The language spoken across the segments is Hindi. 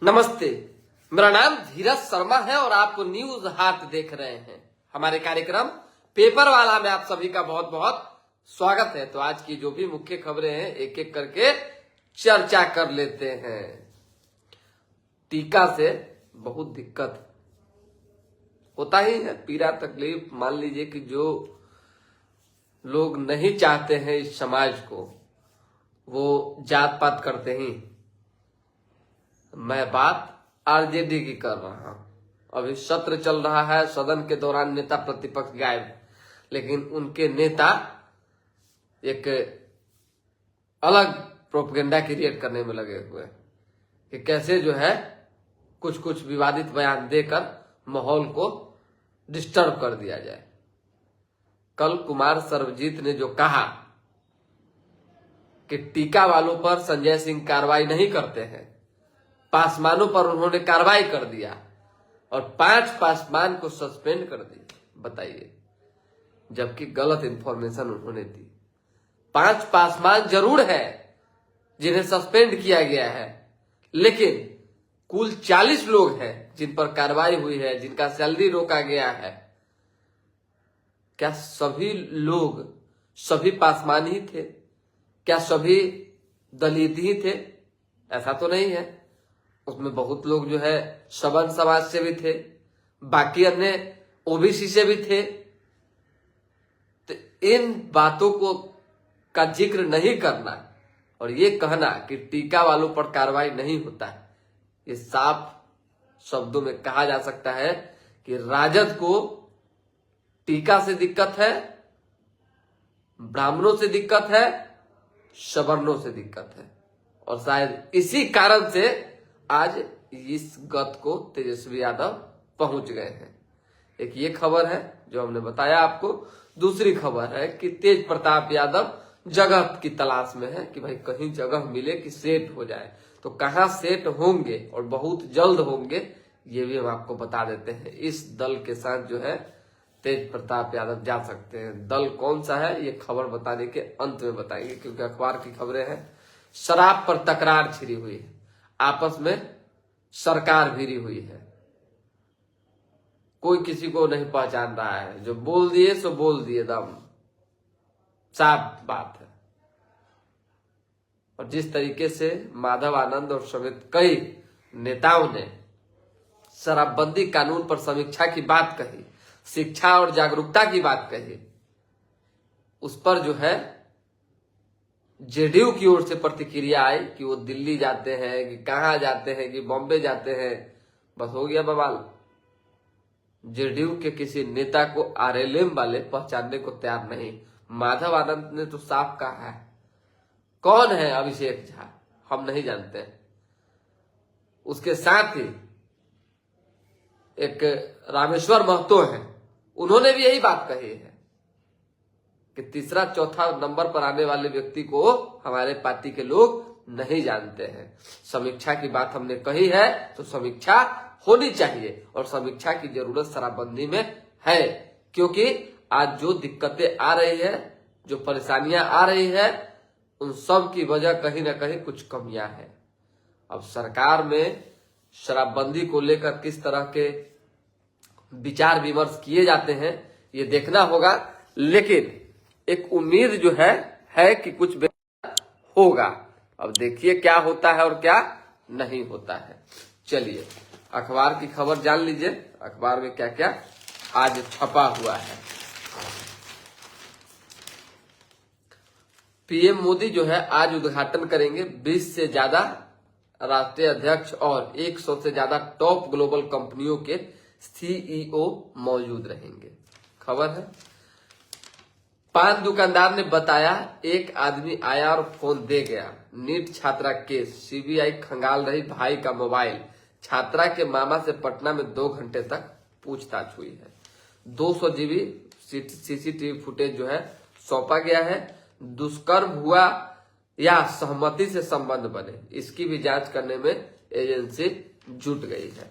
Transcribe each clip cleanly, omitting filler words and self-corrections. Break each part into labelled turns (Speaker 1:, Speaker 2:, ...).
Speaker 1: नमस्ते, मेरा नाम धीरज शर्मा है और आप न्यूज हाट देख रहे हैं। हमारे कार्यक्रम पेपर वाला में आप सभी का बहुत बहुत स्वागत है। तो आज की जो भी मुख्य खबरें हैं एक एक करके चर्चा कर लेते हैं। टीका से बहुत दिक्कत होता ही है, पीड़ा तकलीफ। मान लीजिए कि जो लोग नहीं चाहते हैं इस समाज को, वो जात पात करते ही। मैं बात आरजेडी की कर रहा हूं। अभी सत्र चल रहा है, सदन के दौरान नेता प्रतिपक्ष गायब, लेकिन उनके नेता एक अलग प्रोपेगेंडा क्रिएट करने में लगे हुए हैं कि कैसे जो है कुछ कुछ विवादित बयान देकर माहौल को डिस्टर्ब कर दिया जाए। कल कुमार सर्वजीत ने जो कहा कि टीका वालों पर संजय सिंह कार्रवाई नहीं करते हैं, पासवानों पर उन्होंने कार्रवाई कर दिया और 5 पासवान को सस्पेंड कर दिया। बताइए, जबकि गलत इंफॉर्मेशन उन्होंने दी। 5 पासवान जरूर है जिन्हें सस्पेंड किया गया है, लेकिन कुल 40 लोग हैं जिन पर कार्रवाई हुई है, जिनका सैलरी रोका गया है। क्या सभी लोग सभी पासवान ही थे? क्या सभी दलित ही थे? ऐसा तो नहीं है। उसमें बहुत लोग जो है सवर्ण समाज से भी थे, बाकी अन्य ओबीसी से भी थे। तो इन बातों को का जिक्र नहीं करना और ये कहना कि टीका वालों पर कार्रवाई नहीं होता है, ये साफ शब्दों में कहा जा सकता है कि राजद को टीका से दिक्कत है, ब्राह्मणों से दिक्कत है, सवर्णों से दिक्कत है। और शायद इसी कारण से आज इस गत को तेजस्वी यादव पहुंच गए हैं। एक ये खबर है जो हमने बताया आपको। दूसरी खबर है कि तेज प्रताप यादव जगह की तलाश में है कि भाई कहीं जगह मिले कि सेट हो जाए। तो कहां सेट होंगे और बहुत जल्द होंगे, ये भी हम आपको बता देते हैं। इस दल के साथ जो है तेज प्रताप यादव जा सकते हैं। दल कौन सा है ये खबर बताने के अंत में बताएंगे, क्योंकि अखबार की खबरें हैं। शराब पर तकरार छिड़ी हुई है, आपस में सरकार भिड़ी हुई है, कोई किसी को नहीं पहचान रहा है। जो बोल दिए सो बोल दिए, दम साफ बात है। और जिस तरीके से माधव आनंद और समेत कई नेताओं ने शराबबंदी कानून पर समीक्षा की बात कही, शिक्षा और जागरूकता की बात कही, उस पर जो है जेडीयू की ओर से प्रतिक्रिया आई कि वो दिल्ली जाते हैं, कि कहां जाते हैं, कि बॉम्बे जाते हैं। बस हो गया बवाल। जेडीयू के किसी नेता को आरएलएम वाले पहचानने को तैयार नहीं। माधव आनंद ने तो साफ कहा है। कौन है अभिषेक झा, हम नहीं जानते हैं। उसके साथ ही एक रामेश्वर महतो है, उन्होंने भी यही बात कही है कि तीसरा चौथा नंबर पर आने वाले व्यक्ति को हमारे पार्टी के लोग नहीं जानते हैं। समीक्षा की बात हमने कही है तो समीक्षा होनी चाहिए, और समीक्षा की जरूरत शराबबंदी में है, क्योंकि आज जो दिक्कतें आ रही है, जो परेशानियां आ रही है, उन सब की वजह कहीं ना कहीं कुछ कमियां हैं। अब सरकार में शराबबंदी को लेकर किस तरह के विचार विमर्श किए जाते हैं ये देखना होगा, लेकिन एक उम्मीद जो है कि कुछ बेहतर होगा। अब देखिए क्या होता है और क्या नहीं होता है। चलिए अखबार की खबर जान लीजिए, अखबार में क्या क्या आज छपा हुआ है। पीएम मोदी जो है आज उद्घाटन करेंगे। 20 से ज्यादा राष्ट्रीय अध्यक्ष और 100 से ज्यादा टॉप ग्लोबल कंपनियों के सीईओ मौजूद रहेंगे। खबर है, पान दुकानदार ने बताया एक आदमी आया और फोन दे गया। नीट छात्रा केस, सीबीआई खंगाल रही भाई का मोबाइल। छात्रा के मामा से पटना में 2 घंटे तक पूछताछ हुई है। 200 जीबी सीसीटीवी फुटेज जो है सौंपा गया है। दुष्कर्म हुआ या सहमति से संबंध बने, इसकी भी जांच करने में एजेंसी जुट गई है।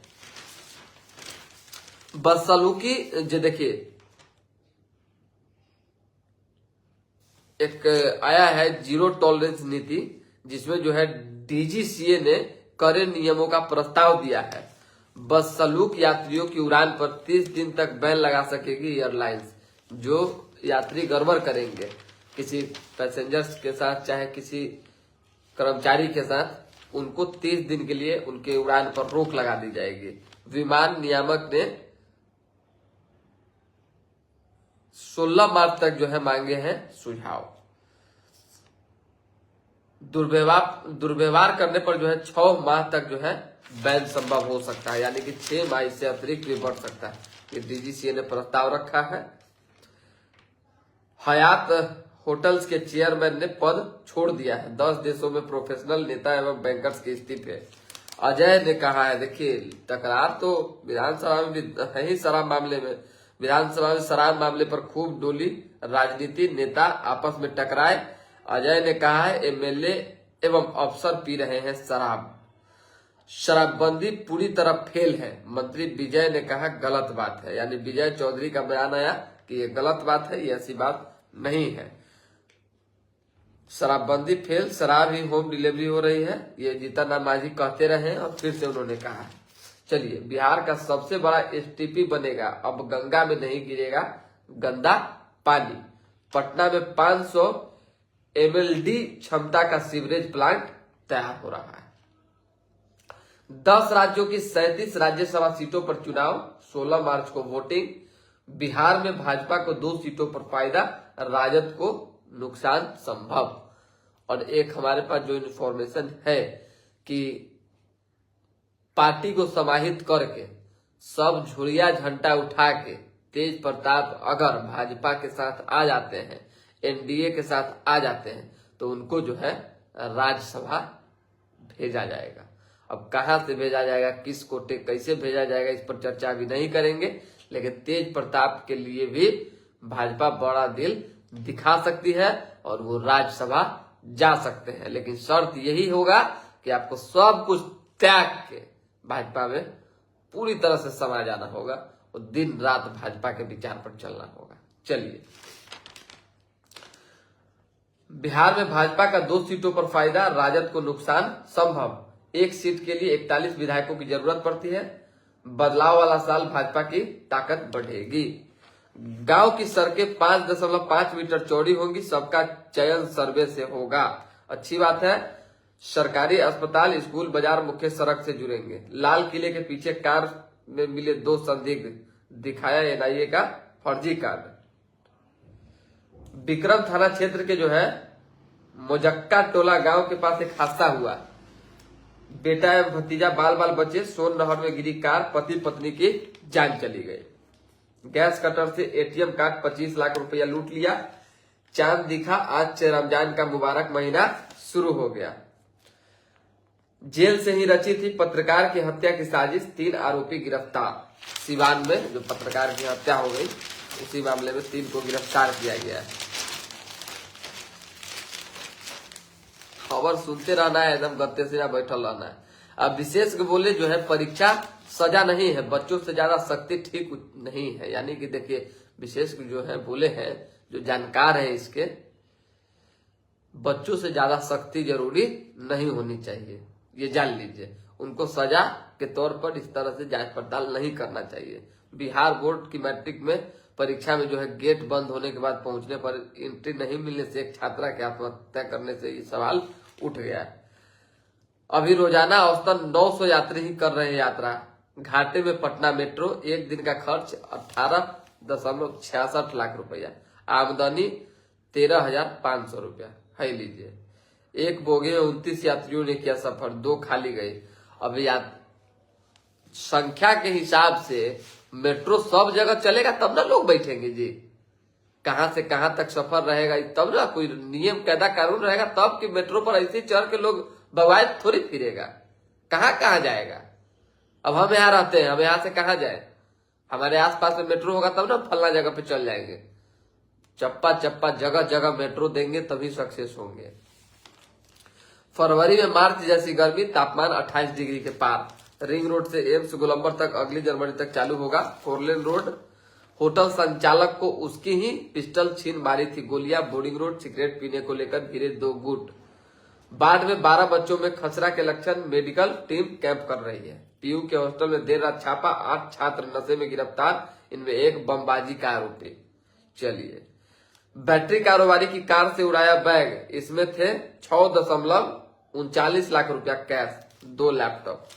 Speaker 1: बदसलूकी जो देखिए एक आया है जीरो टॉलरेंस नीति, जिसमें जो है डीजीसीए ने कड़े नियमों का प्रस्ताव दिया है। बदसलूक यात्रियों की उड़ान पर 30 दिन तक बैन लगा सकेगी एयरलाइंस। जो यात्री गड़बड़ करेंगे किसी पैसेंजर्स के साथ चाहे किसी कर्मचारी के साथ, उनको 30 दिन के लिए उनके उड़ान पर रोक लगा दी जाएगी। विमान नियामक ने 16 मार्च तक जो है मांगे हैं सुझाव। दुर्व्यवहार करने पर जो है 6 माह तक जो है बैन संभव हो सकता है, यानी कि 6 माह से अतिरिक्त भी बढ़ सकता है। ये डीजीसीए ने प्रस्ताव रखा है। हयात होटल्स के चेयरमैन ने पद छोड़ दिया है। 10 देशों में प्रोफेशनल नेता एवं बैंकर्स के इस्तीफे। अजय ने कहा है, देखिए तकरार तो विधानसभा में भी है ही शराब मामले में। विधानसभा में शराब मामले पर खूब डोली राजनीति, नेता आपस में टकराए। अजय ने कहा है एमएलए एवं अफसर पी रहे हैं शराब, शराबबंदी पूरी तरह फेल है। मंत्री विजय ने कहा गलत बात है, यानी विजय चौधरी का बयान आया कि ये गलत बात है, ये ऐसी बात नहीं है। शराबबंदी फेल, शराब ही होम डिलीवरी हो रही है, ये जीतन मांझी कहते रहे और फिर से उन्होंने कहा। चलिए, बिहार का सबसे बड़ा एसटीपी बनेगा, अब गंगा में नहीं गिरेगा गंदा पानी। पटना में 500 MLD क्षमता का सीवरेज प्लांट तैयार हो रहा है। 10 राज्यों की 37 राज्यसभा सीटों पर चुनाव, 16 मार्च को वोटिंग। बिहार में भाजपा को 2 सीटों पर फायदा, राजद को नुकसान संभव। और एक हमारे पास जो इन्फॉर्मेशन है कि पार्टी को समाहित करके सब झुरिया झंडा उठा के तेज प्रताप अगर भाजपा के साथ आ जाते हैं, एनडीए के साथ आ जाते हैं, तो उनको जो है राज्यसभा भेजा जाएगा। अब कहां से भेजा जाएगा, किस कोटे कैसे भेजा जाएगा, इस पर चर्चा अभी नहीं करेंगे। लेकिन तेज प्रताप के लिए भी भाजपा बड़ा दिल दिखा सकती है और वो राज्यसभा जा सकते हैं। लेकिन शर्त यही होगा कि आपको सब कुछ त्याग के भाजपा में पूरी तरह से समा जाना होगा और दिन रात भाजपा के विचार पर चलना होगा। चलिए, बिहार में भाजपा का 2 सीटों पर फायदा, राजद को नुकसान संभव। 1 सीट के लिए 41 विधायकों की जरूरत पड़ती है। बदलाव वाला साल भाजपा की ताकत बढ़ेगी। गांव की सड़कें 5.5 मीटर चौड़ी होंगी, सबका चयन सर्वे से होगा। अच्छी बात है। सरकारी अस्पताल, स्कूल, बाजार मुख्य सड़क से जुड़ेंगे। लाल किले के पीछे कार में मिले 2 संदिग्ध, दिखाया एनआईए का फर्जी कार्ड। विक्रम थाना क्षेत्र के जो है मोजक्का टोला गांव के पास एक हादसा हुआ। बेटा एवं भतीजा बाल बाल बचे, सोन नहर में गिरी कार, पति पत्नी की जान चली गई। गैस कटर से एटीएम कार्ड 25 लाख रुपया लूट लिया। चांद दिखा, आज से रमजान का मुबारक महीना शुरू हो गया। जेल से ही रची थी पत्रकार की हत्या की साजिश, 3 आरोपी गिरफ्तार। सिवान में जो पत्रकार की हत्या हो गई, उसी मामले में 3 को गिरफ्तार किया गया है। खबर सुनते रहना है, एकदम गत्ते से बैठल रहना है। अब विशेष बोले जो है परीक्षा सजा नहीं है, बच्चों से ज्यादा सख्ती ठीक नहीं है। यानी कि देखिए, विशेष जो है बोले हैं, जो जानकार है इसके, बच्चों से ज्यादा सख्ती जरूरी नहीं होनी चाहिए, ये जान लीजिए। उनको सजा के तौर पर इस तरह से जांच पड़ताल नहीं करना चाहिए। बिहार बोर्ड की मैट्रिक में परीक्षा में जो है गेट बंद होने के बाद पहुंचने पर एंट्री नहीं मिलने से एक छात्रा की आत्महत्या करने से ये सवाल उठ गया है। अभी रोजाना औसतन 900 यात्री ही कर रहे हैं यात्रा। घाटे में पटना मेट्रो, एक दिन का खर्च 18.66 लाख रुपया, आमदनी 13,500 रुपया है। लीजिए, एक बोगी में 29 यात्रियों ने किया सफर, 2 खाली गए। अब संख्या के हिसाब से मेट्रो सब जगह चलेगा तब ना लोग बैठेंगे जी। कहां से कहां तक सफर रहेगा तब ना, कोई नियम कायदा कानून रहेगा तब कि मेट्रो पर ऐसे चढ़ के लोग बवाल थोड़ी फिरेगा। कहां जाएगा। अब हम यहाँ रहते हैं, हम यहाँ से कहां जाए। हमारे आसपास में मेट्रो होगा तब ना फलना जगह पे चल जाएंगे। चप्पा चप्पा जगह जगह मेट्रो देंगे तभी सक्सेस होंगे। फरवरी में मार्च जैसी गर्मी, तापमान 28 डिग्री के पार। रिंग रोड से एम्स गोलंबर तक अगली जनवरी तक चालू होगा 4 लेन रोड। होटल संचालक को उसकी ही पिस्टल छीन मारी थी गोलियां। बोर्डिंग रोड, सिगरेट पीने को लेकर गिरे 2 गुट। बाढ़ में 12 बच्चों में खसरा के लक्षण, मेडिकल टीम कैंप कर रही है। पीयू के हॉस्टल में देर रात छापा, 8 छात्र नशे में गिरफ्तार, इनमें एक बमबाजी का आरोपी। चलिए, बैटरी कारोबारी की कार से उड़ाया बैग, इसमें थे 6.39 लाख रुपया कैश, 2 लैपटॉप।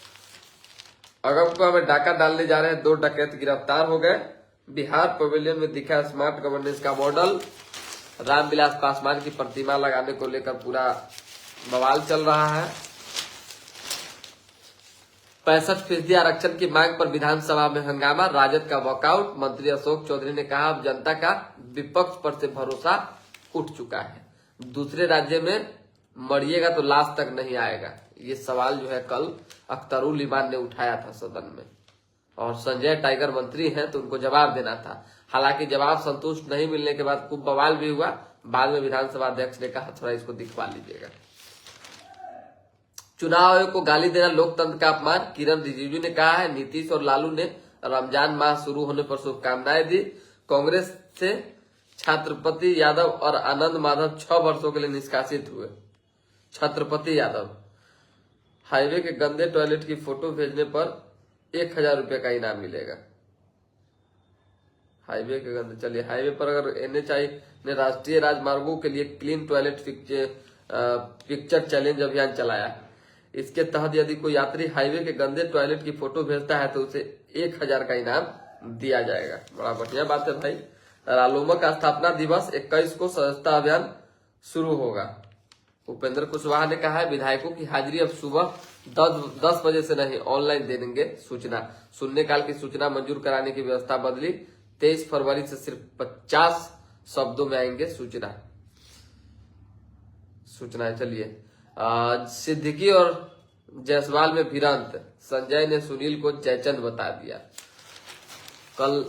Speaker 1: अगमकुआ में डाका डालने जा रहे 2 डकैत गिरफ्तार हो गए। बिहार पवेलियन में दिखा स्मार्ट गवर्नेंस का मॉडल। रामविलास पासवान की प्रतिमा लगाने को लेकर पूरा बवाल चल रहा है। 65% आरक्षण की मांग पर विधानसभा में हंगामा, राजद का वॉकआउट। मंत्री अशोक चौधरी ने कहा अब जनता का विपक्ष पर से भरोसा उठ चुका है। दूसरे राज्य में मरिएगा तो लाश तक नहीं आएगा, ये सवाल जो है कल अख्तरुल इमान ने उठाया था सदन में, और संजय टाइगर मंत्री हैं तो उनको जवाब देना था। हालांकि जवाब संतुष्ट नहीं मिलने के बाद खूब बवाल भी हुआ। बाद में विधानसभा अध्यक्ष ने कहा थोड़ा इसको दिखवा लीजिएगा। चुनाव आयोग को गाली देना लोकतंत्र का अपमान, किरण रिजिजू ने कहा है। नीतीश और लालू ने रमजान माह शुरू होने पर शुभकामनाएं दी। कांग्रेस से छत्रपति यादव और आनंद माधव 6 वर्षों के लिए निष्कासित हुए। छत्रपति यादव, हाईवे के गंदे टॉयलेट की फोटो भेजने पर 1000 रुपये का इनाम मिलेगा। हाईवे के गंदे, चलिए हाईवे पर अगर NHAI ने राष्ट्रीय राजमार्गों के लिए क्लीन टॉयलेट पिक्चर चैलेंज अभियान चलाया। इसके तहत यदि कोई यात्री हाईवे के गंदे टॉयलेट की फोटो भेजता है तो उसे 1000 का इनाम दिया जाएगा। बड़ा बढ़िया बात है भाई। रालोमा का स्थापना दिवस 21 को सदस्यता अभियान शुरू होगा। उपेंद्र कुशवाहा ने कहा है विधायकों की हाजिरी अब सुबह 10 बजे से नहीं, ऑनलाइन दे देंगे सूचना। शून्यकाल की सूचना मंजूर कराने की व्यवस्था बदली, 23 फरवरी से सिर्फ 50 शब्दों में आएंगे सूचना। चलिए, सिद्दीकी और जायसवाल में भिड़ंत, संजय ने सुनील को जयचंद बता दिया। कल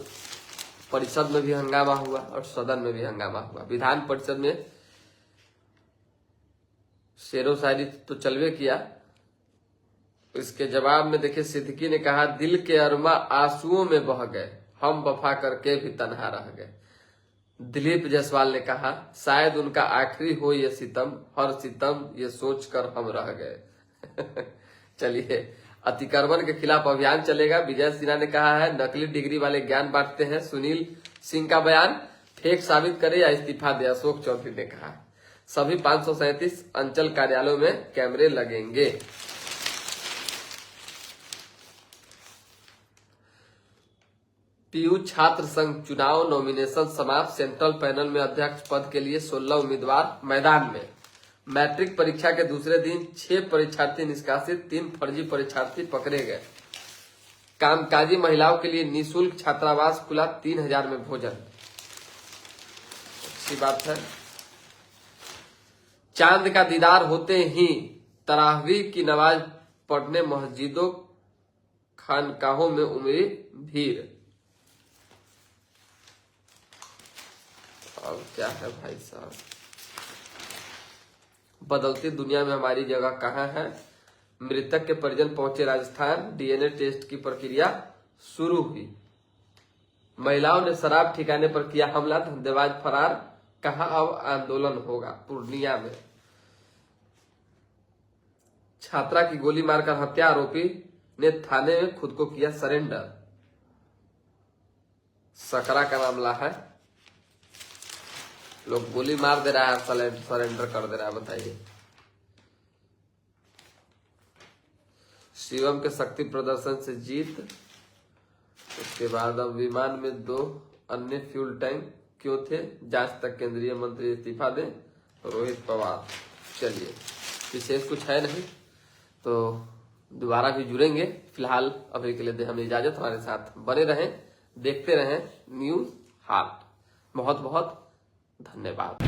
Speaker 1: परिषद में भी हंगामा हुआ और सदन में भी हंगामा हुआ। विधान परिषद में शेरो शायरी तो चलवे किया, इसके जवाब में देखिए सिद्दीकी ने कहा दिल के अरमा आंसुओं में बह गए, हम वफा करके भी तन्हा रह गए। दिलीप जायसवाल ने कहा शायद उनका आखिरी हो ये सितम, हर सितम ये सोचकर हम रह गए। चलिए, अतिक्रमण के खिलाफ अभियान चलेगा। विजय सिन्हा ने कहा है नकली डिग्री वाले ज्ञान बांटते हैं। सुनील सिंह का बयान फेक साबित करे या इस्तीफा दे, अशोक चौधरी ने कहा। सभी 537 अंचल कार्यालयों में कैमरे लगेंगे। पीयू छात्र संघ चुनाव नॉमिनेशन समाप्त। सेंट्रल पैनल में अध्यक्ष पद के लिए 16 उम्मीदवार मैदान में। मैट्रिक परीक्षा के दूसरे दिन 6 परीक्षार्थी निष्कासित, 3 फर्जी परीक्षार्थी पकड़े गए। कामकाजी महिलाओं के लिए निःशुल्क छात्रावास खुला, 3000 में भोजन। अच्छी बात है। चांद का दीदार होते ही तरावीह की नमाज पढ़ने मस्जिदों खानकाहों में उमड़ी भीड़। अब क्या है भाई साहब, बदलती दुनिया में हमारी जगह कहाँ है। मृतक के परिजन पहुंचे राजस्थान, डीएनए टेस्ट की प्रक्रिया शुरू हुई। महिलाओं ने शराब ठिकाने पर किया हमला, धंधेबाज फरार, कहा अब आंदोलन होगा। पूर्णिया में छात्रा की गोली मारकर हत्या, आरोपी ने थाने में खुद को किया सरेंडर। सकरा का मामला है, लोग गोली मार दे रहा है, सरेंडर कर दे रहा है। बताइए, शिवम के शक्ति प्रदर्शन से जीत। उसके बाद अब विमान में 2 अन्य फ्यूल टैंक क्यों थे, जांच तक केंद्रीय मंत्री इस्तीफा दें, रोहित पवार। चलिए, विशेष कुछ है नहीं तो दोबारा भी जुड़ेंगे। फिलहाल अभी के लिए दे हमें इजाजत। हमारे साथ बने रहें, देखते रहें न्यूज हाट। बहुत बहुत धन्यवाद।